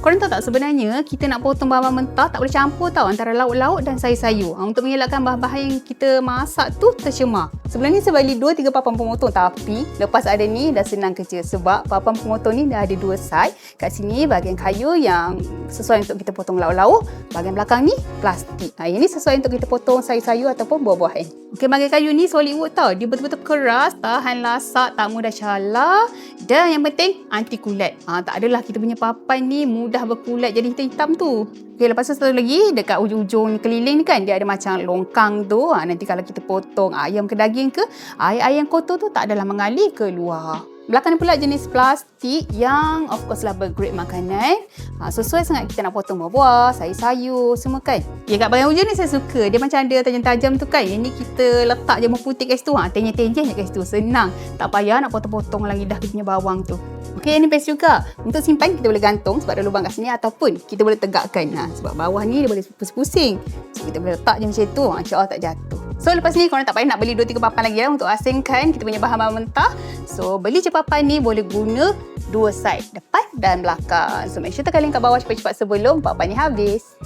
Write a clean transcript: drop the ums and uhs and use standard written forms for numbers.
Korang tahu tak sebenarnya kita nak potong bahan mentah tak boleh campur tau antara lauk-lauk dan sayur-sayur. Untuk mengelakkan bahan-bahan yang kita masak tu tercemar. Sebelum ni saya beli 2-3 papan pemotong, tapi lepas ada ni dah senang kerja sebab papan pemotong ni dah ada 2 side. Kat sini bahagian kayu yang sesuai untuk kita potong lauk-lauk, bahagian belakang ni plastik. Ini sesuai untuk kita potong sayur-sayur ataupun buah-buahan. Okey, bahagian kayu ni solid wood tau. Dia betul-betul keras, tahan lasak, tak mudah calar dan yang penting anti kulat. Tak adalah kita punya papan ni mudah berkulat jadi hitam-hitam tu. Okey, lepas tu satu lagi dekat ujung-ujung keliling ni kan dia ada macam longkang tu. Nanti kalau kita potong ayam ke daging ke, air-air yang kotor tu tak adalah mengalir ke luar. Belakang ni pula jenis plastik yang of course lah bergrade makanan. Sesuai sangat kita nak potong buah-buah, sayur-sayur semua kan. Ya, kat bahagian hujung ni saya suka. Dia macam ada tajam-tajam tu kan. Yang ni kita letak jamur putih kat situ. Tenyah-tenyah kat situ. Senang. Tak payah nak potong-potong lagi dah kita punya bawang tu. Okey, ni best juga. Untuk simpan kita boleh gantung sebab ada lubang kat sini ataupun kita boleh tegakkan. Sebab bawah ni dia boleh pusing-pusing. So kita boleh letak je macam tu. InsyaAllah tak jatuh. So lepas ni korang tak payah nak beli 2-3 papan lagi untuk asingkan kita punya bahan-bahan mentah. So beli je papan ni boleh guna 2 side, depan dan belakang. So make sure tekan link kat bawah cepat-cepat sebelum papan ni habis.